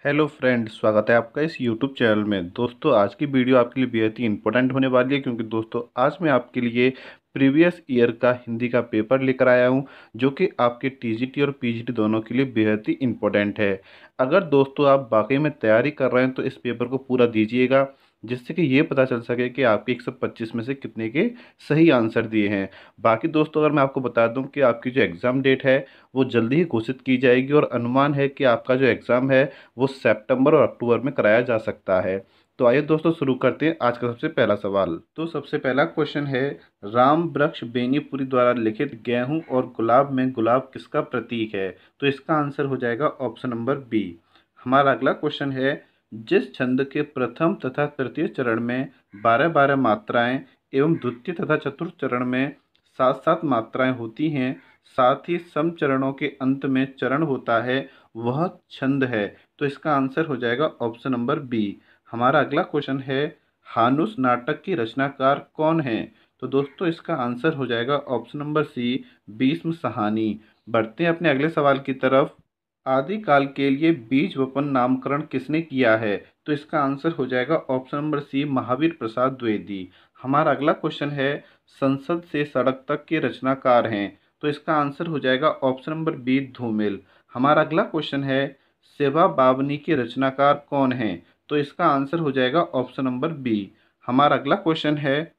Hello friend, स्वागत है आपका इस यूट्यूब चैनल में। दोस्तों, आज की वीडियो आपके लिए बेहद ही इंपॉर्टेंट होने वाली है, क्योंकि दोस्तों आज मैं आपके लिए प्रीवियस ईयर का हिंदी का पेपर लेकर आया हूं, जो कि आपके टीजीटी और पीजीटी दोनों के लिए बेहद ही इंपॉर्टेंट है। अगर दोस्तों आप वाकई में तैयारी कर रहे हैं तो इस पेपर को पूरा दीजिएगा, जिससे कि ये पता चल सके कि आपके 125 में से कितने के सही आंसर दिए हैं। बाकी दोस्तों, अगर मैं आपको बता दूं कि आपकी जो एग्ज़ाम डेट है वो जल्दी ही घोषित की जाएगी, और अनुमान है कि आपका जो एग्ज़ाम है वो सितंबर और अक्टूबर में कराया जा सकता है। तो आइए दोस्तों, शुरू करते हैं आज का सबसे पहला सवाल। तो सबसे पहला क्वेश्चन है, राम वृक्ष बेनीपुरी द्वारा लिखित गेहूं और गुलाब में गुलाब किसका प्रतीक है? तो इसका आंसर हो जाएगा ऑप्शन नंबर बी। हमारा अगला क्वेश्चन है, जिस छंद के प्रथम तथा तृतीय चरण में 12-12 मात्राएं एवं द्वितीय तथा चतुर्थ चरण में 7-7 मात्राएं होती हैं, साथ ही सम चरणों के अंत में चरण होता है, वह छंद है? तो इसका आंसर हो जाएगा ऑप्शन नंबर बी। हमारा अगला क्वेश्चन है, हानुस नाटक की रचनाकार कौन है? तो दोस्तों इसका आंसर हो जाएगा option number C, Bhisham Sahni. बढ़ते हैं अपने अगले सवाल की तरफ। आदिकाल के लिए बीज वपन नामकरण किसने किया है? तो इसका आंसर हो जाएगा ऑप्शन नंबर सी, महावीर प्रसाद द्विवेदी। हमारा अगला क्वेश्चन है, संसद से सड़क तक के रचनाकार हैं? तो इसका आंसर हो जाएगा ऑप्शन नंबर बी, धूमिल। हमारा अगला क्वेश्चन है, सेवा बावनी के रचनाकार कौन हैं? तो इसका आंसर हो जाएगा ऑप्शन नंबर बी। हमारा अगला क्वेश्चन है,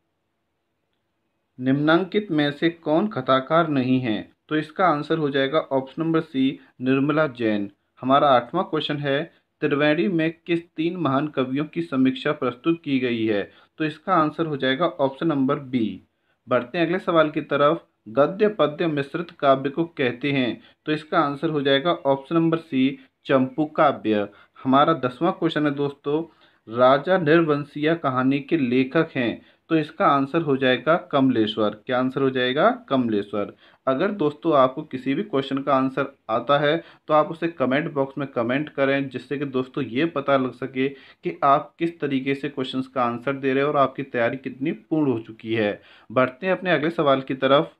निम्नांकित में से कौन कथाकार नहीं है? तो इसका आंसर हो जाएगा option number C, Nirmala Jain. हमारा आठवां क्वेश्चन है, त्रिवेणी में किस तीन महान कवियों की समीक्षा प्रस्तुत की गई है? तो इसका आंसर हो जाएगा ऑप्शन नंबर बी। बढ़ते हैं अगले सवाल की तरफ। गद्य पद्य मिश्रित काव्य को कहते हैं? तो इसका आंसर हो जाएगा ऑप्शन नंबर सी, चंपू काव्य। हमारा 10वां क्वेश्चन है दोस्तों, राजा निर्वंशिया कहानी के लेखक हैं? तो इसका आंसर हो जाएगा कमलेश्वर। क्या आंसर हो जाएगा? कमलेश्वर। अगर दोस्तों आपको किसी भी क्वेश्चन का आंसर आता है तो आप उसे कमेंट बॉक्स में कमेंट करें, जिससे कि दोस्तों ये पता लग सके कि आप किस तरीके से क्वेश्चंस का आंसर दे रहे हैं और आपकी तैयारी कितनी पूर्ण हो चुकी है। बढ़ते हैं अपने अगले सवाल की तरफ।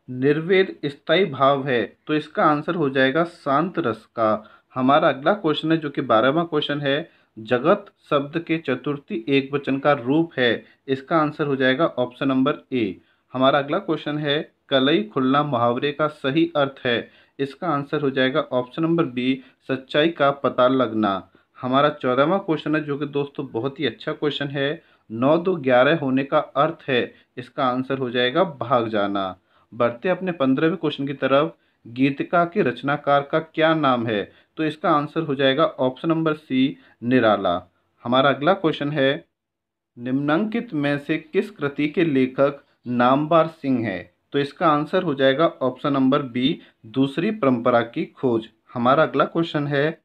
निर्वेद स्थायी भाव है? तो इसका आंसर हो जाएगा शांत रस का। हमारा अगला क्वेश्चन है, जो कि 12वां क्वेश्चन है, जगत शब्द के चतुर्थी एक वचन का रूप है? इसका आंसर हो जाएगा ऑप्शन नंबर ए। हमारा अगला क्वेश्चन है, कलई खुलना मुहावरे का सही अर्थ है? इसका आंसर हो जाएगा ऑप्शन नंबर बी, सच्चाई का पता लगना। हमारा 14वां क्वेश्चन है, जो कि दोस्तों बहुत ही अच्छा क्वेश्चन है, 9 2 11 होने का अर्थ है? इसका आंसर हो जाएगा भाग जाना। बढ़ते अपने 15वें क्वेश्चन की तरफ। गीतिका के रचनाकार का क्या नाम है? तो इसका आंसर हो जाएगा ऑप्शन नंबर सी, निराला। हमारा अगला क्वेश्चन है, निम्नलिखित में से किस कृति के लेखक नामवर सिंह है? तो इसका आंसर हो जाएगा ऑप्शन नंबर बी, दूसरी परंपरा की खोज। हमारा अगला क्वेश्चन है,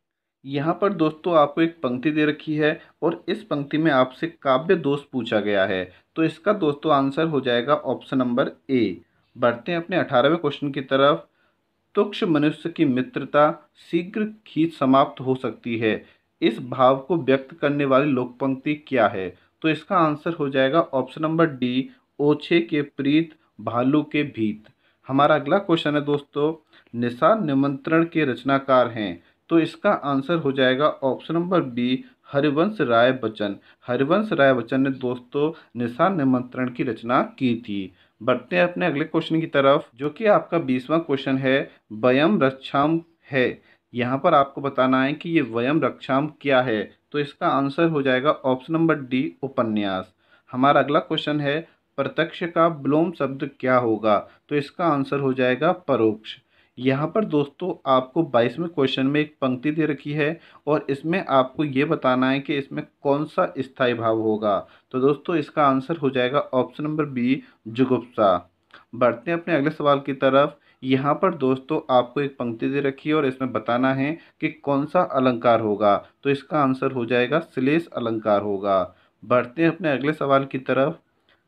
यहाँ पर दोस्तों आपको एक पंक्ति दे रखी है और इस पंक्ति में आपसे काव्य दोष पूछा गया है। तो इसका दोस्तों आंसर हो जाएगा ऑप्शन नंबर ए। बढ़ते हैं अपने 18वें क्वेश्चन की तरफ। तुक्ष मनुष्य की मित्रता शीघ्र ही समाप्त हो सकती है, इस भाव को व्यक्त करने वाली लोक पंक्ति क्या है? तो इसका आंसर हो जाएगा ऑप्शन नंबर डी, ओछे के प्रीत भालू के भीत। हमारा अगला क्वेश्चन है दोस्तों, निशान निमंत्रण के रचनाकार हैं? तो इसका आंसर हो जाएगा option number B, Harivansh Rai Bachchan. Harivansh Rai Bachchan ने दोस्तों निशान निमंत्रण की रचना की थी। बढ़ते हैं अपने अगले क्वेश्चन की तरफ, जो कि आपका 20वां क्वेश्चन है, वयम रक्षाम है? यहाँ पर आपको बताना है कि ये वयम रक्षाम क्या है? तो इसका आंसर हो जाएगा ऑप्शन नंबर डी, उपन्यास। हमारा अगला क्वेश्चन है, प्रत्यक्ष का विलोम शब्द क्या होगा? तो इसका आंसर हो जाएगा परोक्ष। यहाँ पर दोस्तों आपको 22वें क्वेश्चन में एक पंक्ति दे रखी है और इसमें आपको ये बताना है कि इसमें कौन सा स्थायी भाव होगा। तो दोस्तों इसका आंसर हो जाएगा ऑप्शन नंबर बी, जुगुप्सा। बढ़ते हैं अपने अगले सवाल की तरफ। यहाँ पर दोस्तों आपको एक पंक्ति दे रखी है और इसमें बताना है कि कौन सा अलंकार होगा। तो इसका आंसर हो जाएगा श्लेष अलंकार होगा। बढ़ते हैं अपने अगले सवाल की तरफ।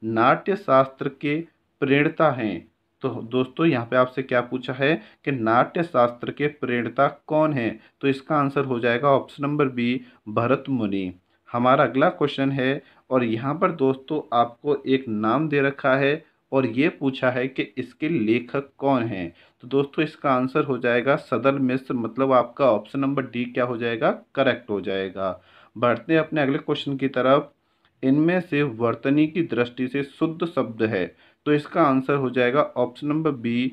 नाट्य शास्त्र के प्रणेता हैं? तो दोस्तों यहाँ पे आपसे क्या पूछा है कि नाट्य शास्त्र के प्रणेता कौन हैं? तो इसका आंसर हो जाएगा ऑप्शन नंबर बी, भरत मुनि। हमारा अगला क्वेश्चन है और यहाँ पर दोस्तों आपको एक नाम दे रखा है और ये पूछा है कि इसके लेखक कौन हैं। तो दोस्तों इसका आंसर हो जाएगा सदर मिश्र, मतलब आपका ऑप्शन नंबर डी क्या हो जाएगा, करेक्ट हो जाएगा। बढ़ते हैं अपने अगले क्वेश्चन की तरफ। इनमें से वर्तनी की दृष्टि से शुद्ध शब्द है, तो इसका आंसर हो जाएगा ऑप्शन नंबर बी,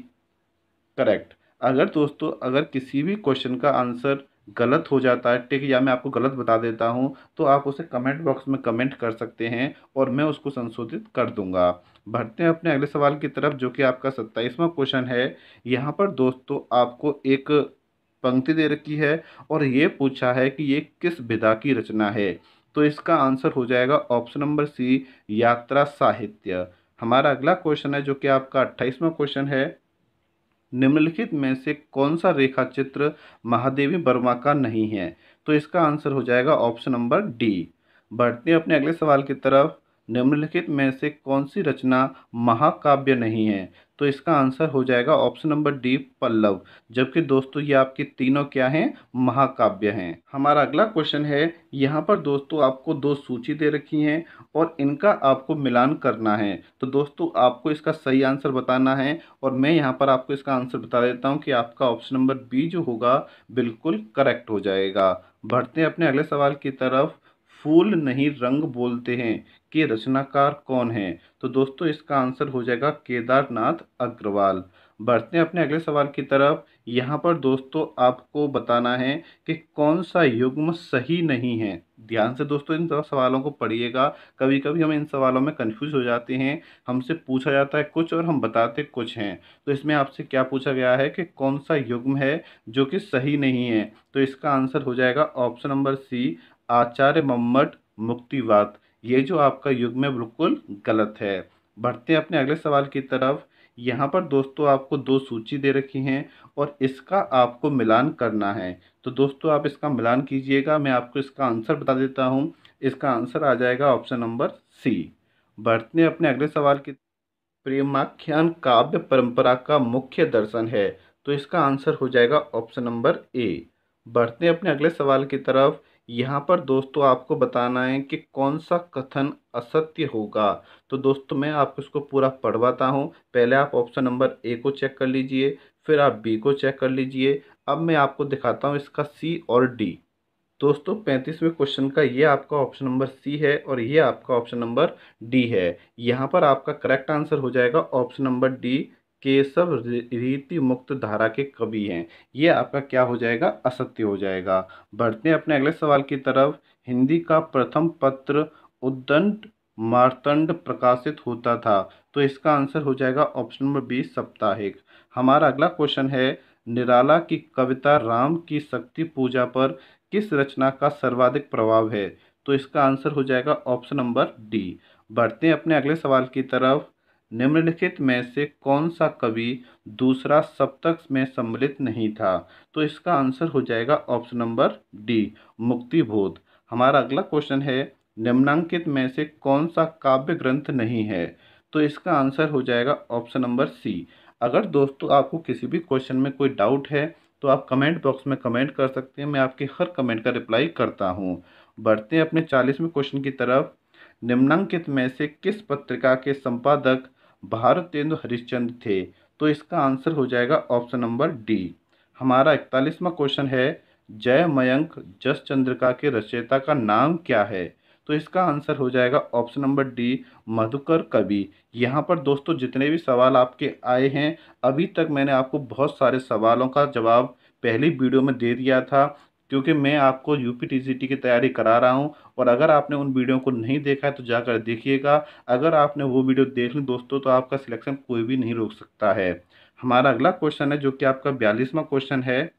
करेक्ट। अगर दोस्तों अगर किसी भी क्वेश्चन का आंसर गलत हो जाता है, ठीक है, या मैं आपको गलत बता देता हूं, तो आप उसे कमेंट बॉक्स में कमेंट कर सकते हैं और मैं उसको संशोधित कर दूंगा। बढ़ते हैं अपने अगले सवाल की तरफ, जो कि आपका 27वां क्वेश्चन है। यहाँ पर दोस्तों आपको एक पंक्ति दे रखी है और ये पूछा है कि ये किस विधा की रचना है। तो इसका आंसर हो जाएगा ऑप्शन नंबर सी, यात्रा साहित्य। हमारा अगला क्वेश्चन है, जो कि आपका 28वां क्वेश्चन है। निम्नलिखित में से कौन सा रेखा चित्र महादेवी वर्मा का नहीं है। तो इसका आंसर हो जाएगा ऑप्शन नंबर डी। बढ़ते हैं अपने अगले सवाल की तरफ। निम्नलिखित में से कौन सी रचना महाकाव्य नहीं है। तो इसका आंसर हो जाएगा ऑप्शन नंबर डी, पल्लव। जबकि दोस्तों ये आपकी तीनों क्या हैं, महाकाव्य हैं। हमारा अगला क्वेश्चन है, यहाँ पर दोस्तों आपको दो सूची दे रखी हैं और इनका आपको मिलान करना है। तो दोस्तों आपको इसका सही आंसर बताना है और मैं यहाँ पर आपको इसका आंसर बता देता हूँ कि आपका ऑप्शन नंबर बी जो होगा बिल्कुल करेक्ट हो जाएगा। बढ़ते हैं अपने अगले सवाल की तरफ। फूल नहीं रंग बोलते हैं कि रचनाकार कौन है। तो दोस्तों इसका आंसर हो जाएगा केदारनाथ अग्रवाल। बढ़ते हैं अपने अगले सवाल की तरफ। यहाँ पर दोस्तों आपको बताना है कि कौन सा युग्म सही नहीं है। ध्यान से दोस्तों इन सवालों को पढ़िएगा। कभी कभी हम इन सवालों में कंफ्यूज हो जाते हैं, हमसे पूछा जाता है कुछ और हम बताते कुछ हैं। तो इसमें आपसे क्या पूछा गया है कि कौन सा युग्म है जो कि सही नहीं है। तो इसका आंसर हो जाएगा ऑप्शन नंबर सी, आचार्य मम्मट मुक्तिवाद। ये जो आपका युग्म है बिल्कुल गलत है। बढ़ते हैं अपने अगले सवाल की तरफ। यहाँ पर दोस्तों आपको दो सूची दे रखी हैं और इसका आपको मिलान करना है। तो दोस्तों आप इसका मिलान कीजिएगा, मैं आपको इसका आंसर बता देता हूँ। इसका आंसर आ जाएगा ऑप्शन नंबर सी। बढ़ते हैं अपने अगले सवाल की। प्रेमाख्यान काव्य परंपरा का मुख्य दर्शन है। तो इसका आंसर हो जाएगा ऑप्शन नंबर ए। बढ़ते हैं अपने अगले सवाल की तरफ। यहाँ पर दोस्तों आपको बताना है कि कौन सा कथन असत्य होगा। तो दोस्तों मैं आपको इसको पूरा पढ़वाता हूँ। पहले आप ऑप्शन नंबर ए को चेक कर लीजिए, फिर आप बी को चेक कर लीजिए। अब मैं आपको दिखाता हूँ इसका सी और डी। दोस्तों 35वें क्वेश्चन का ये आपका ऑप्शन नंबर सी है और ये आपका ऑप्शन नंबर डी है। यहाँ पर आपका करेक्ट आंसर हो जाएगा ऑप्शन नंबर डी, केशव रीति मुक्त धारा के कवि हैं। ये आपका क्या हो जाएगा, असत्य हो जाएगा। बढ़ते हैं अपने अगले सवाल की तरफ। हिंदी का प्रथम पत्र उद्दंड मार्तंड प्रकाशित होता था। तो इसका आंसर हो जाएगा ऑप्शन नंबर बी, साप्ताहिक। हमारा अगला क्वेश्चन है, निराला की कविता राम की शक्ति पूजा पर किस रचना का सर्वाधिक प्रभाव है। तो इसका आंसर हो जाएगा ऑप्शन नंबर डी। बढ़ते हैं अपने अगले सवाल की तरफ। निम्नलिखित में से कौन सा कवि दूसरा सप्तक में सम्मिलित नहीं था। तो इसका आंसर हो जाएगा ऑप्शन नंबर डी, मुक्तिबोध। हमारा अगला क्वेश्चन है, निम्नांकित में से कौन सा काव्य ग्रंथ नहीं है। तो इसका आंसर हो जाएगा ऑप्शन नंबर सी। अगर दोस्तों आपको किसी भी क्वेश्चन में कोई डाउट है तो आप कमेंट बॉक्स में कमेंट कर सकते हैं, मैं आपके हर कमेंट का रिप्लाई करता हूं। बढ़ते हैं अपने 40वें क्वेश्चन की तरफ। निम्नांकित में से किस पत्रिका के संपादक भारतेंदु हरिश्चंद्र थे। तो इसका आंसर हो जाएगा ऑप्शन नंबर डी। हमारा 41वां क्वेश्चन है, जय मयंक जस चंद्रिका के रचयिता का नाम क्या है। तो इसका आंसर हो जाएगा ऑप्शन नंबर डी, मधुकर कवि। यहाँ पर दोस्तों जितने भी सवाल आपके आए हैं, अभी तक मैंने आपको बहुत सारे सवालों का जवाब पहली वीडियो में दे दिया था, क्योंकि मैं आपको यूपीटीसीटी की तैयारी करा रहा हूं। और अगर आपने उन वीडियो को नहीं देखा है तो जाकर देखिएगा। अगर आपने वो वीडियो देख ली दोस्तों तो आपका सिलेक्शन कोई भी नहीं रोक सकता है। हमारा अगला क्वेश्चन है, जो कि आपका 42वां क्वेश्चन है।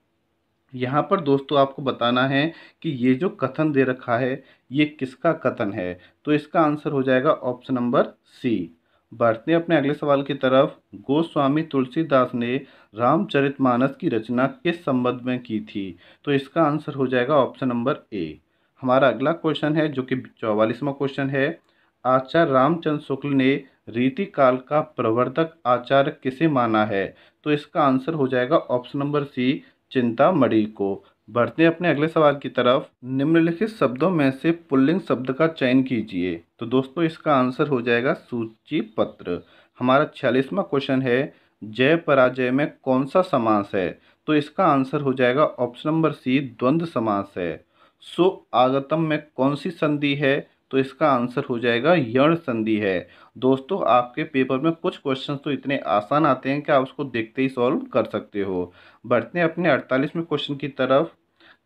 यहाँ पर दोस्तों आपको बताना है कि ये जो कथन दे रखा है ये किसका कथन है। तो इसका आंसर हो जाएगा ऑप्शन नंबर सी। बढ़ते हैं अपने अगले सवाल की तरफ। गोस्वामी तुलसीदास ने रामचरितमानस की रचना किस संबंध में की थी। तो इसका आंसर हो जाएगा ऑप्शन नंबर ए। हमारा अगला क्वेश्चन है, जो कि 44वां क्वेश्चन है। आचार्य रामचंद्र शुक्ल ने रीति काल का प्रवर्तक आचार्य किसे माना है। तो इसका आंसर हो जाएगा ऑप्शन नंबर सी, चिंतामणि को। बढ़ते हैं अपने अगले सवाल की तरफ। निम्नलिखित शब्दों में से पुल्लिंग शब्द का चयन कीजिए। तो दोस्तों इसका आंसर हो जाएगा सूची पत्र। हमारा 46वां क्वेश्चन है, जय पराजय में कौन सा समास है? तो इसका आंसर हो जाएगा ऑप्शन नंबर सी, द्वंद्व समास है। सु आगतम में कौन सी संधि है? तो इसका आंसर हो जाएगा यण संधि है। दोस्तों, आपके पेपर में कुछ क्वेश्चन तो इतने आसान आते हैं कि आप उसको देखते ही सॉल्व कर सकते हो। बढ़ते हैं अपने 48वें क्वेश्चन की तरफ।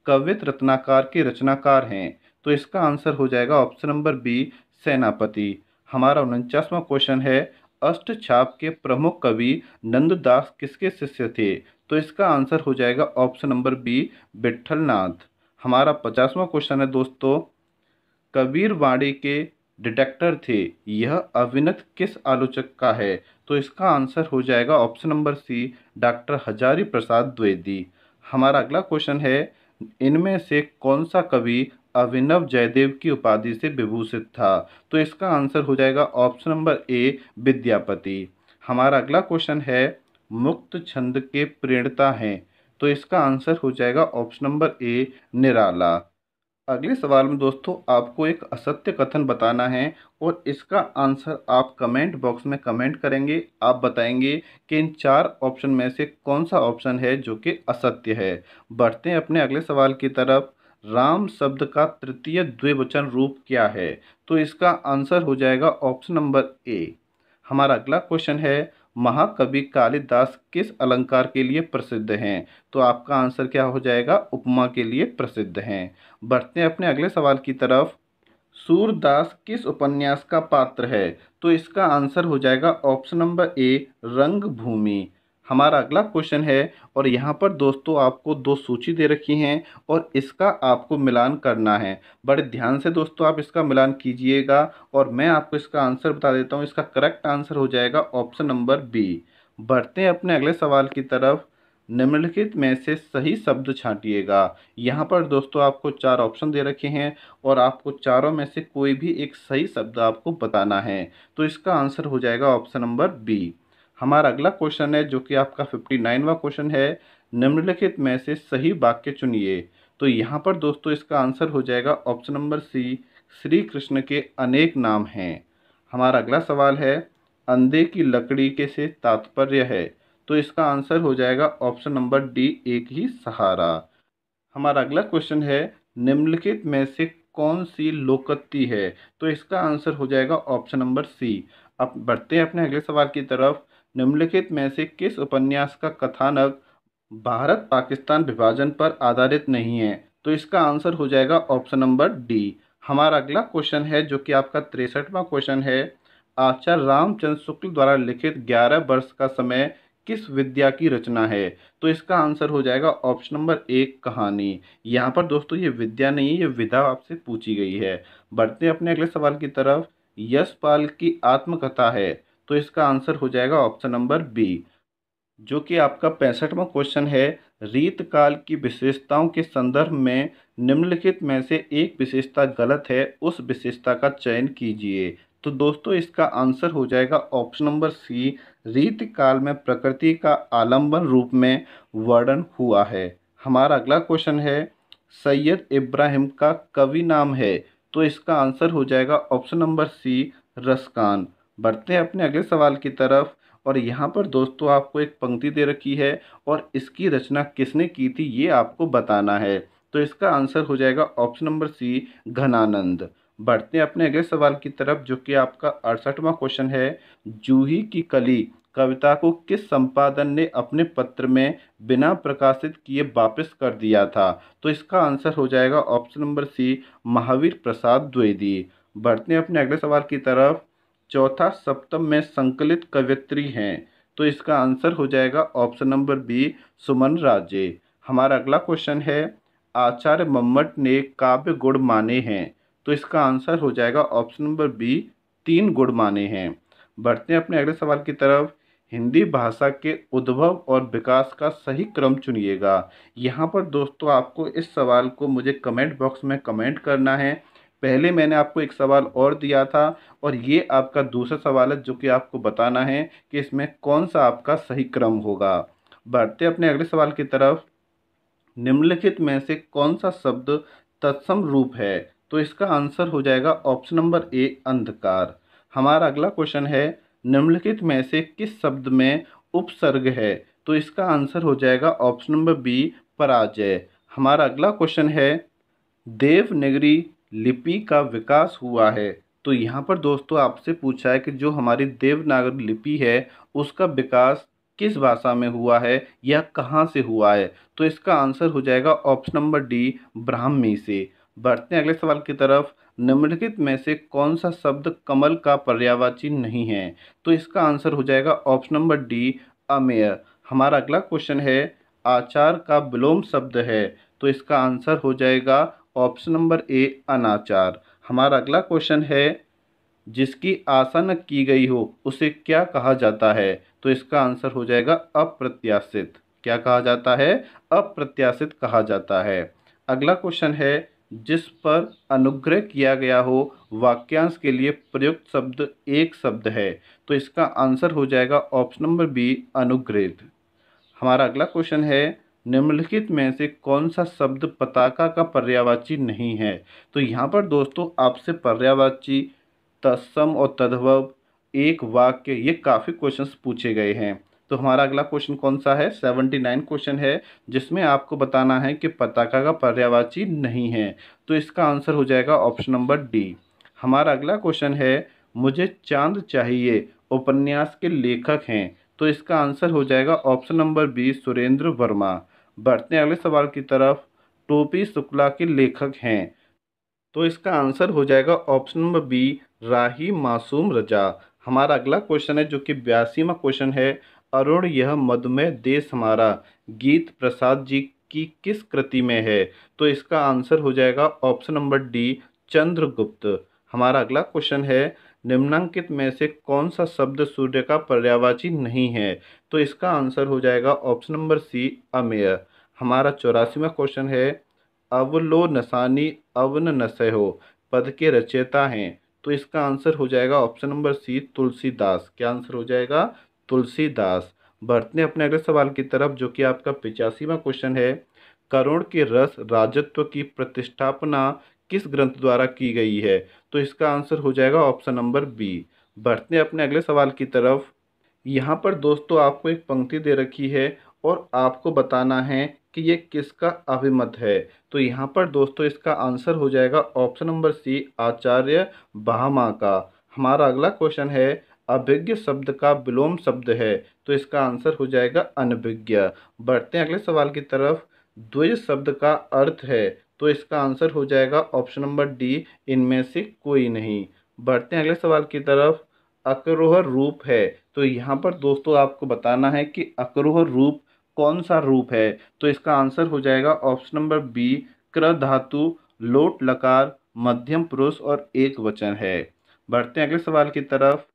कवित रत्नाकर के रचनाकार हैं? तो इसका आंसर हो जाएगा ऑप्शन नंबर बी, सेनापति। हमारा 49वां क्वेश्चन है, अष्टछाप के प्रमुख कवि नंददास किसके शिष्य थे? तो इसका आंसर हो जाएगा ऑप्शन नंबर बी, विट्ठलनाथ। हमारा 50वां क्वेश्चन है दोस्तों, कबीर वाणी के डिटेक्टर थे, यह अभिनत किस आलोचक का है? तो इसका आंसर हो जाएगा option number C, doctor Hazari Prasad Dwivedi. हमारा अगला क्वेश्चन है, इनमें से कौन सा कवि अभिनव जयदेव की उपाधि से विभूषित था? तो इसका आंसर हो जाएगा ऑप्शन नंबर ए, विद्यापति। हमारा अगला क्वेश्चन है, मुक्त छंद के प्रणेता हैं? तो इसका आंसर हो जाएगा ऑप्शन नंबर ए, निराला। अगले सवाल में दोस्तों आपको एक असत्य कथन बताना है और इसका आंसर आप कमेंट बॉक्स में कमेंट करेंगे। आप बताएंगे कि इन 4 ऑप्शन में से कौन सा ऑप्शन है जो कि असत्य है। बढ़ते हैं अपने अगले सवाल की तरफ। राम शब्द का तृतीय द्विवचन रूप क्या है? तो इसका आंसर हो जाएगा ऑप्शन नंबर ए। हमारा अगला क्वेश्चन है, महाकवि कालिदास किस अलंकार के लिए प्रसिद्ध हैं? तो आपका आंसर क्या हो जाएगा? उपमा के लिए प्रसिद्ध हैं। बढ़ते हैं अपने अगले सवाल की तरफ। सूरदास किस उपन्यास का पात्र है? तो इसका आंसर हो जाएगा ऑप्शन नंबर ए, रंगभूमि। हमारा अगला क्वेश्चन है और यहाँ पर दोस्तों आपको 2 सूची दे रखी हैं और इसका आपको मिलान करना है। बड़े ध्यान से दोस्तों आप इसका मिलान कीजिएगा और मैं आपको इसका आंसर बता देता हूँ। इसका करेक्ट आंसर हो जाएगा ऑप्शन नंबर बी। बढ़ते हैं अपने अगले सवाल की तरफ। निम्नलिखित में से सही शब्द छांटिएगा। यहाँ पर दोस्तों आपको 4 ऑप्शन दे रखे हैं और आपको चारों में से कोई भी एक सही शब्द आपको बताना है। तो इसका आंसर हो जाएगा ऑप्शन नंबर बी। हमारा अगला क्वेश्चन है जो कि आपका 59वां क्वेश्चन है, निम्नलिखित में से सही वाक्य चुनिए। तो यहाँ पर दोस्तों इसका आंसर हो जाएगा option number C, Shri Krishna के अनेक नाम हैं। हमारा अगला सवाल है, अंधे की लकड़ी के से तात्पर्य है? तो इसका आंसर हो जाएगा ऑप्शन नंबर डी, एक ही सहारा। हमारा अगला क्वेश्चन है, निम्नलिखित में से कौन सी लोकोक्ति है? तो इसका आंसर हो जाएगा ऑप्शन नंबर सी। अब बढ़ते हैं अपने अगले सवाल की तरफ। निम्नलिखित में से किस उपन्यास का कथानक भारत पाकिस्तान विभाजन पर आधारित नहीं है? तो इसका आंसर हो जाएगा ऑप्शन नंबर डी। हमारा अगला क्वेश्चन है जो कि आपका 63वां क्वेश्चन है, आचार्य रामचंद्र शुक्ल द्वारा लिखित 11 वर्ष का समय किस विद्या की रचना है? तो इसका आंसर हो जाएगा ऑप्शन नंबर एक, कहानी। यहाँ पर दोस्तों ये विद्या नहीं है, ये विधा आपसे पूछी गई है। बढ़ते हैं अपने अगले सवाल की तरफ। यशपाल की आत्मकथा है? तो इसका आंसर हो जाएगा ऑप्शन नंबर बी। जो कि आपका 65वां क्वेश्चन है, रीतकाल की विशेषताओं के संदर्भ में निम्नलिखित में से एक विशेषता गलत है, उस विशेषता का चयन कीजिए। तो दोस्तों इसका आंसर हो जाएगा ऑप्शन नंबर सी, रीतकाल में प्रकृति का आलम्बन रूप में वर्णन हुआ है। हमारा अगला क्वेश्चन है, सैयद इब्राहिम का कवि नाम है? तो इसका आंसर हो जाएगा ऑप्शन नंबर सी, रसखान। बढ़ते हैं अपने अगले सवाल की तरफ और यहाँ पर दोस्तों आपको एक पंक्ति दे रखी है और इसकी रचना किसने की थी ये आपको बताना है। तो इसका आंसर हो जाएगा ऑप्शन नंबर सी, घनानंद। बढ़ते हैं अपने अगले सवाल की तरफ जो कि आपका 68वां क्वेश्चन है, जूही की कली कविता को किस संपादन ने अपने पत्र में बिना प्रकाशित किए वापस कर दिया था? तो इसका आंसर हो जाएगा ऑप्शन नंबर सी, महावीर प्रसाद द्विवेदी। बढ़ते हैं अपने अगले सवाल की तरफ। चौथा सप्तम में संकलित कवयित्री हैं? तो इसका आंसर हो जाएगा ऑप्शन नंबर बी, सुमन राजे। हमारा अगला क्वेश्चन है, आचार्य मम्मट ने काव्य गुण माने हैं? तो इसका आंसर हो जाएगा ऑप्शन नंबर बी, 3 गुण माने हैं। बढ़ते हैं अपने अगले सवाल की तरफ। हिंदी भाषा के उद्भव और विकास का सही क्रम चुनिएगा। यहाँ पर दोस्तों आपको इस सवाल को मुझे कमेंट बॉक्स में कमेंट करना है। पहले मैंने आपको एक सवाल और दिया था और ये आपका दूसरा सवाल है जो कि आपको बताना है कि इसमें कौन सा आपका सही क्रम होगा। बढ़ते अपने अगले सवाल की तरफ। निम्नलिखित में से कौन सा शब्द तत्सम रूप है? तो इसका आंसर हो जाएगा ऑप्शन नंबर ए, अंधकार। हमारा अगला क्वेश्चन है, निम्नलिखित में से किस शब्द में उपसर्ग है? तो इसका आंसर हो जाएगा ऑप्शन नंबर बी, पराजय। हमारा अगला क्वेश्चन है, देवनागरी लिपि का विकास हुआ है। तो यहाँ पर दोस्तों आपसे पूछा है कि जो हमारी देवनागरी लिपि है उसका विकास किस भाषा में हुआ है या कहाँ से हुआ है? तो इसका आंसर हो जाएगा ऑप्शन नंबर डी, ब्राह्मी से। बढ़ते हैं अगले सवाल की तरफ। निम्नलिखित में से कौन सा शब्द कमल का पर्यायवाची नहीं है? तो इसका आंसर हो जाएगा ऑप्शन नंबर डी, अमेय। हमारा अगला क्वेश्चन है, आचार का विलोम शब्द है। तो इसका आंसर हो जाएगा ऑप्शन नंबर ए, अनाचार। हमारा अगला क्वेश्चन है, जिसकी आशा न की गई हो उसे क्या कहा जाता है? तो इसका आंसर हो जाएगा अप्रत्याशित। क्या कहा जाता है? अप्रत्याशित कहा जाता है। अगला क्वेश्चन है, जिस पर अनुग्रह किया गया हो वाक्यांश के लिए प्रयुक्त शब्द एक शब्द है। तो इसका आंसर हो जाएगा ऑप्शन नंबर बी, अनुग्रहित। हमारा अगला क्वेश्चन है, निम्नलिखित में से कौन सा शब्द पताका का पर्यायवाची नहीं है? तो यहाँ पर दोस्तों आपसे पर्यायवाची, तत्सम और तद्भव, एक वाक्य, ये काफ़ी क्वेश्चंस पूछे गए हैं। तो हमारा अगला क्वेश्चन कौन सा है? 79 क्वेश्चन है, जिसमें आपको बताना है कि पताका का पर्यायवाची नहीं है। तो इसका आंसर हो जाएगा ऑप्शन नंबर डी। हमारा अगला क्वेश्चन है, मुझे चांद चाहिए उपन्यास के लेखक हैं। तो इसका आंसर हो जाएगा option number B, Surendra Verma. बढ़ते हैं अगले सवाल की तरफ। टोपी शुक्ला के लेखक हैं। तो इसका आंसर हो जाएगा option number B, Rahi Masoom रजा। हमारा अगला क्वेश्चन है जो कि 82वां क्वेश्चन है, अरुण यह मधुमेह देश हमारा गीत प्रसाद जी की किस कृति में है? तो इसका आंसर हो जाएगा ऑप्शन नंबर डी, चंद्रगुप्त। हमारा अगला क्वेश्चन है, निम्नांकित में से कौन सा शब्द सूर्य का पर्यायवाची नहीं है? तो इसका आंसर हो जाएगा ऑप्शन नंबर सी, अमेय। हमारा 84वां क्वेश्चन है, अवलो नसानी अवन नसहो पद के रचयिता हैं। तो इसका आंसर हो जाएगा ऑप्शन नंबर सी, तुलसीदास। क्या आंसर हो जाएगा? तुलसीदास। बढ़ते हैं अपने अगले सवाल की तरफ जो कि आपका 85वां क्वेश्चन है, करुण के रस राजत्व की प्रतिष्ठापना किस ग्रंथ द्वारा की गई है? तो इसका आंसर हो जाएगा ऑप्शन नंबर बी। बढ़ते हैं अपने अगले सवाल की तरफ। यहाँ पर दोस्तों आपको एक पंक्ति दे रखी है और आपको बताना है कि ये किसका अभिमत है। तो यहाँ पर दोस्तों इसका आंसर हो जाएगा ऑप्शन नंबर सी, आचार्य भामा का। हमारा अगला क्वेश्चन है, अभिज्ञ शब्द का विलोम शब्द है। तो इसका आंसर हो जाएगा अनभिज्ञ। बढ़ते हैं अगले सवाल की तरफ। द्विज शब्द का अर्थ है। तो इसका आंसर हो जाएगा ऑप्शन नंबर डी, इनमें से कोई नहीं। बढ़ते हैं अगले सवाल की तरफ। अकरोह रूप है। तो यहाँ पर दोस्तों आपको बताना है कि अकरोह रूप कौन सा रूप है? तो इसका आंसर हो जाएगा ऑप्शन नंबर बी, क्र धातु, लोट लकार, मध्यम पुरुष और एक वचन है। बढ़ते हैं अगले सवाल की तरफ।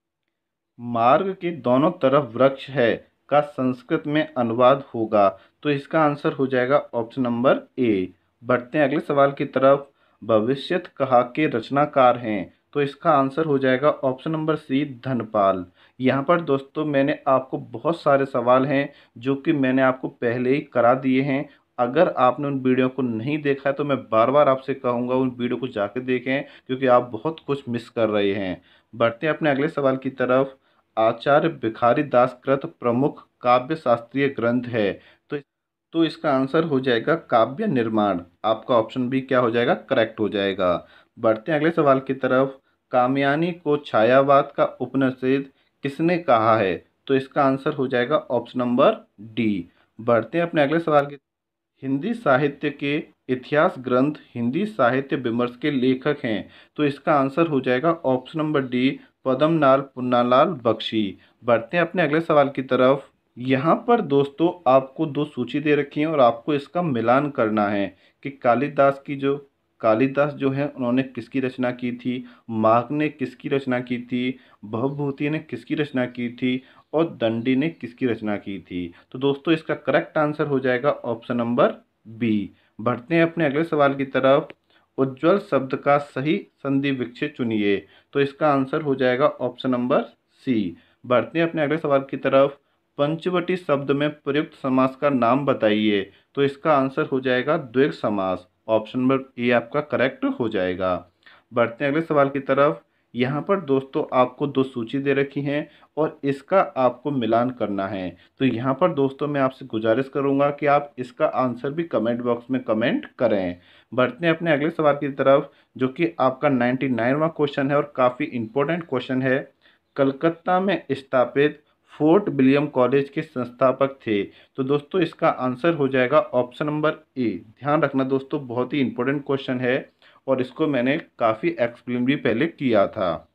मार्ग के दोनों तरफ वृक्ष है का संस्कृत में अनुवाद होगा। तो इसका आंसर हो जाएगा ऑप्शन नंबर ए। बढ़ते हैं अगले सवाल की तरफ। भविष्यत कहा के रचनाकार हैं। तो इसका आंसर हो जाएगा ऑप्शन नंबर सी, धनपाल। यहाँ पर दोस्तों मैंने आपको बहुत सारे सवाल हैं जो कि मैंने आपको पहले ही करा दिए हैं। अगर आपने उन वीडियो को नहीं देखा है तो मैं बार बार आपसे कहूँगा उन वीडियो को जाकर देखें, क्योंकि आप बहुत कुछ मिस कर रहे हैं। बढ़ते हैं अपने अगले सवाल की तरफ। आचार्य भिखारी दास कृत प्रमुख काव्य शास्त्रीय ग्रंथ है। तो तो इसका आंसर हो जाएगा काव्य निर्माण। आपका ऑप्शन बी क्या हो जाएगा? करेक्ट हो जाएगा। बढ़ते हैं अगले सवाल की तरफ। कामयानी को छायावाद का उपनिषेध किसने कहा है? तो इसका आंसर हो जाएगा ऑप्शन नंबर डी। बढ़ते हैं अपने अगले सवाल की। हिंदी साहित्य के इतिहास ग्रंथ हिंदी साहित्य विमर्श के लेखक हैं। तो इसका आंसर हो जाएगा option number D, Padumlal Punnalal Bakshi. बढ़ते हैं अपने अगले सवाल की तरफ। यहाँ पर दोस्तों आपको दो सूची दे रखी है और आपको इसका मिलान करना है कि कालिदास जो है उन्होंने किसकी रचना की थी, माघ ने किसकी रचना की थी, भवभूति ने किसकी रचना की थी और दंडी ने किसकी रचना की थी। तो दोस्तों इसका करेक्ट आंसर हो जाएगा ऑप्शन नंबर बी। बढ़ते हैं अपने अगले सवाल की तरफ। उज्ज्वल शब्द का सही संधि विच्छेद चुनिए। तो इसका आंसर हो जाएगा ऑप्शन नंबर सी। बढ़ते हैं अपने अगले सवाल की तरफ। पंचवटी शब्द में प्रयुक्त समास का नाम बताइए। तो इसका आंसर हो जाएगा द्विग समास। ऑप्शन नंबर ए आपका करेक्ट हो जाएगा। बढ़ते हैं अगले सवाल की तरफ। यहाँ पर दोस्तों आपको दो सूची दे रखी हैं और इसका आपको मिलान करना है। तो यहाँ पर दोस्तों मैं आपसे गुजारिश करूँगा कि आप इसका आंसर भी कमेंट बॉक्स में कमेंट करें। बढ़ते हैं अपने अगले सवाल की तरफ, जो कि आपका 99वां क्वेश्चन है और काफ़ी इम्पोर्टेंट क्वेश्चन है। कलकत्ता में स्थापित फोर्ट विलियम कॉलेज के संस्थापक थे। तो दोस्तों इसका आंसर हो जाएगा ऑप्शन नंबर ए। ध्यान रखना दोस्तों, बहुत ही इंपॉर्टेंट क्वेश्चन है और इसको मैंने काफ़ी एक्सप्लेन भी पहले किया था।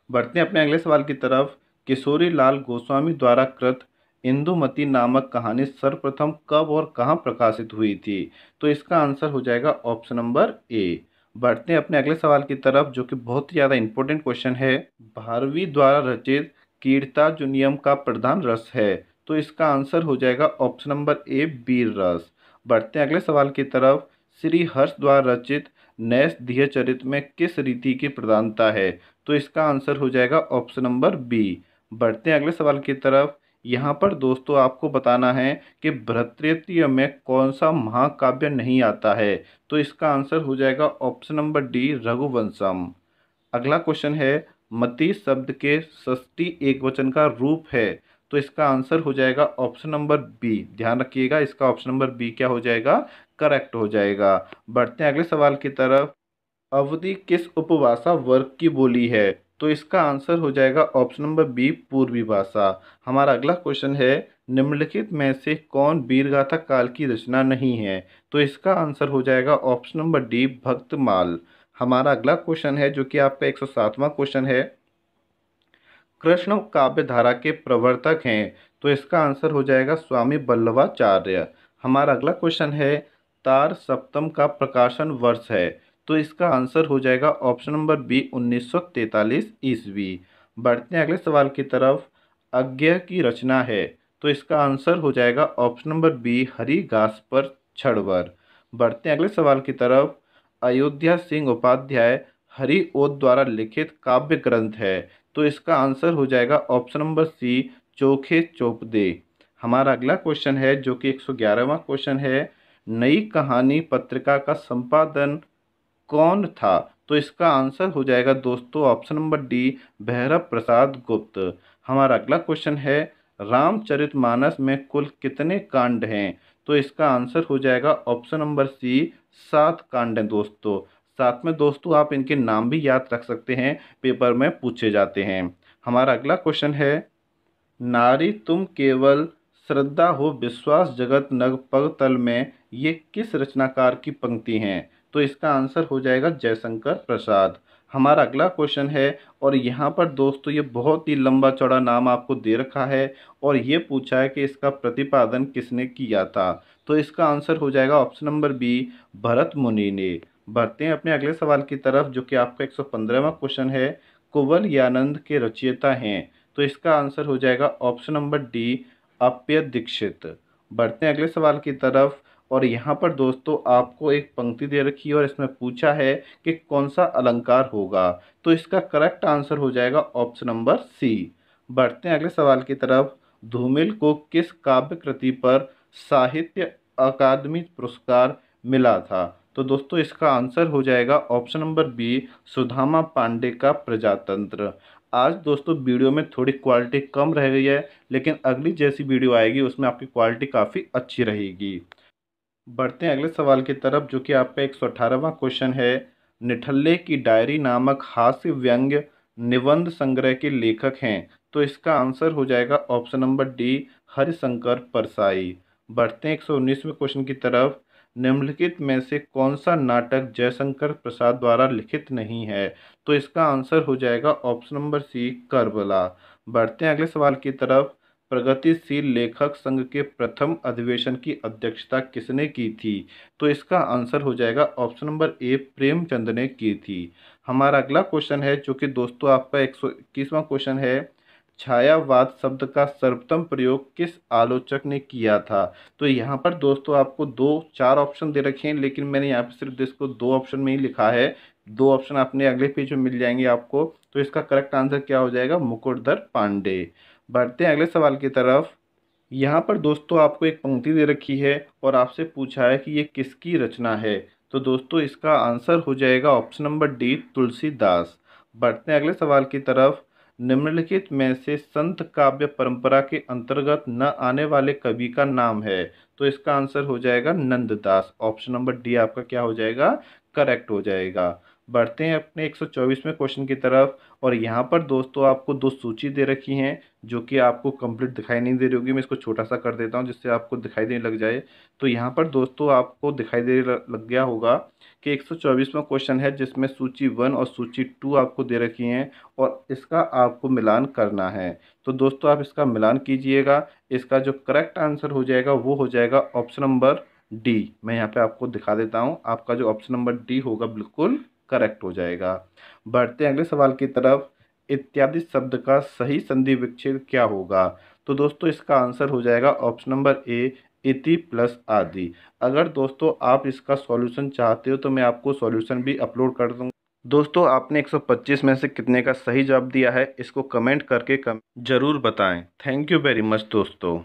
बढ़ते हैं अपने अगले सवाल की तरफ। किशोरी लाल गोस्वामी द्वारा कृत इंदुमती नामक कहानी सर्वप्रथम कब और कहाँ प्रकाशित हुई थी? तो इसका आंसर हो जाएगा ऑप्शन नंबर ए। बढ़ते हैं अपने अगले सवाल की तरफ, जो कि बहुत ही ज़्यादा इंपॉर्टेंट क्वेश्चन है। भारवी द्वारा रचित कीर्ताजुनियम का प्रधान रस है। तो इसका आंसर हो जाएगा ऑप्शन नंबर ए, वीर रस। बढ़ते हैं अगले सवाल की तरफ। श्री हर्ष द्वारा रचित नैष धीय चरित में किस रीति की प्रधानता है? तो इसका आंसर हो जाएगा ऑप्शन नंबर बी। बढ़ते हैं अगले सवाल की तरफ। यहाँ पर दोस्तों आपको बताना है कि भ्रातृहत्या में कौन सा महाकाव्य नहीं आता है? तो इसका आंसर हो जाएगा ऑप्शन नंबर डी, रघुवंशम। अगला क्वेश्चन है, मति शब्द के षष्ठी एकवचन का रूप है। तो इसका आंसर हो जाएगा ऑप्शन नंबर बी। ध्यान रखिएगा, इसका ऑप्शन नंबर बी क्या हो जाएगा? करेक्ट हो जाएगा। बढ़ते हैं अगले सवाल की तरफ। अवधि किस उपभाषा वर्ग की बोली है? तो इसका आंसर हो जाएगा ऑप्शन नंबर बी, पूर्वी भाषा। हमारा अगला क्वेश्चन है, निम्नलिखित में से कौन वीरगाथा काल की रचना नहीं है? तो इसका आंसर हो जाएगा ऑप्शन नंबर डी, भक्तमाल। हमारा अगला क्वेश्चन है, जो कि आपका 107वां क्वेश्चन है। कृष्ण काव्य धारा के प्रवर्तक हैं। तो इसका आंसर हो जाएगा स्वामी वल्लभाचार्य। हमारा अगला क्वेश्चन है, तार सप्तम का प्रकाशन वर्ष है। तो इसका आंसर हो जाएगा ऑप्शन नंबर बी, 1943 ईस्वी। बढ़ते हैं अगले सवाल की तरफ। अज्ञेय की रचना है। तो इसका आंसर हो जाएगा ऑप्शन नंबर बी, हरिघास पर छड़वर। बढ़ते हैं अगले सवाल की तरफ। अयोध्या सिंह उपाध्याय हरिओद द्वारा लिखित काव्य ग्रंथ है। तो इसका आंसर हो जाएगा ऑप्शन नंबर सी, चोखे चोपदे। हमारा अगला क्वेश्चन है, जो कि 111वां क्वेश्चन है। नई कहानी पत्रिका का संपादन कौन था? तो इसका आंसर हो जाएगा दोस्तों ऑप्शन नंबर डी, भैरव प्रसाद गुप्त। हमारा अगला क्वेश्चन है, रामचरितमानस में कुल कितने कांड हैं? तो इसका आंसर हो जाएगा ऑप्शन नंबर सी, 7 कांड हैं दोस्तों। साथ में दोस्तों आप इनके नाम भी याद रख सकते हैं, पेपर में पूछे जाते हैं। हमारा अगला क्वेश्चन है, नारी तुम केवल श्रद्धा हो विश्वास जगत नग पग तल में, ये किस रचनाकार की पंक्ति हैं? तो इसका आंसर हो जाएगा जयशंकर प्रसाद। हमारा अगला क्वेश्चन है, और यहाँ पर दोस्तों ये बहुत ही लंबा चौड़ा नाम आपको दे रखा है और ये पूछा है कि इसका प्रतिपादन किसने किया था? तो इसका आंसर हो जाएगा ऑप्शन नंबर बी, भरत मुनि ने। बढ़ते हैं अपने अगले सवाल की तरफ, जो कि आपका 115वां क्वेश्चन है। कुवल यानंद के रचयिता हैं। तो इसका आंसर हो जाएगा option number D, Appayya Dikshit. बढ़ते हैं अगले सवाल की तरफ, और यहाँ पर दोस्तों आपको एक पंक्ति दे रखी है और इसमें पूछा है कि कौन सा अलंकार होगा? तो इसका करेक्ट आंसर हो जाएगा ऑप्शन नंबर सी। बढ़ते हैं अगले सवाल की तरफ। धूमिल को किस काव्य कृति पर साहित्य अकादमी पुरस्कार मिला था? तो दोस्तों इसका आंसर हो जाएगा option number B, Sudama Pandey का प्रजातंत्र। आज दोस्तों वीडियो में थोड़ी क्वालिटी कम रह गई है, लेकिन अगली जैसी वीडियो आएगी उसमें आपकी क्वालिटी काफ़ी अच्छी रहेगी। बढ़ते हैं अगले सवाल की तरफ, जो कि आपका 118वां क्वेश्चन है। निठल्ले की डायरी नामक हास्य व्यंग्य निबंध संग्रह के लेखक हैं। तो इसका आंसर हो जाएगा option number D, Harishankar Parsai. बढ़ते हैं 119वें क्वेश्चन की तरफ। निम्नलिखित में से कौन सा नाटक जयशंकर प्रसाद द्वारा लिखित नहीं है? तो इसका आंसर हो जाएगा ऑप्शन नंबर सी, करबला। बढ़ते हैं अगले सवाल की तरफ। प्रगतिशील लेखक संघ के प्रथम अधिवेशन की अध्यक्षता किसने की थी? तो इसका आंसर हो जाएगा ऑप्शन नंबर ए, प्रेमचंद ने की थी। हमारा अगला क्वेश्चन है, जो कि दोस्तों आपका 121वां क्वेश्चन है। छायावाद शब्द का सर्वप्रथम प्रयोग किस आलोचक ने किया था? तो यहाँ पर दोस्तों आपको दो चार ऑप्शन दे रखे हैं, लेकिन मैंने यहाँ पे सिर्फ इसको दो ऑप्शन में ही लिखा है। दो ऑप्शन अपने अगले पेज में मिल जाएंगे आपको। तो इसका करेक्ट आंसर क्या हो जाएगा? मुकुटधर पांडे। बढ़ते हैं अगले सवाल की तरफ। यहाँ पर दोस्तों आपको एक पंक्ति दे रखी है और आपसे पूछा है कि ये किसकी रचना है? तो दोस्तों इसका आंसर हो जाएगा ऑप्शन नंबर डी, तुलसीदास। बढ़ते हैं अगले सवाल की तरफ। निम्नलिखित में से संत काव्य परंपरा के अंतर्गत न आने वाले कवि का नाम है। तो इसका आंसर हो जाएगा नंददास। ऑप्शन नंबर डी आपका क्या हो जाएगा, करेक्ट हो जाएगा। बढ़ते हैं अपने 124वें क्वेश्चन की तरफ। और यहाँ पर दोस्तों आपको दो सूची दे रखी हैं जो कि आपको कंप्लीट दिखाई नहीं दे रही होगी। मैं इसको छोटा सा कर देता हूँ जिससे आपको दिखाई देने लग जाए। तो यहाँ पर दोस्तों आपको दिखाई दे लग गया होगा कि 124वां क्वेश्चन है जिसमें सूची 1 और सूची 2 आपको दे रखी हैं और इसका आपको मिलान करना है। तो दोस्तों आप इसका मिलान कीजिएगा। इसका जो करेक्ट आंसर हो जाएगा वो हो जाएगा ऑप्शन नंबर डी। मैं यहाँ पे आपको दिखा देता हूँ, आपका जो ऑप्शन नंबर डी होगा बिल्कुल करेक्ट हो जाएगा। बढ़ते हैं अगले सवाल की तरफ। इत्यादि शब्द का सही संधि विच्छेद क्या होगा। तो दोस्तों इसका आंसर हो जाएगा ऑप्शन नंबर ए, इति प्लस आदि। अगर दोस्तों आप इसका सॉल्यूशन चाहते हो तो मैं आपको सॉल्यूशन भी अपलोड कर दूंगा। दोस्तों आपने 125 में से कितने का सही जवाब दिया है इसको कमेंट करके जरूर बताएं। थैंक यू वेरी मच दोस्तों।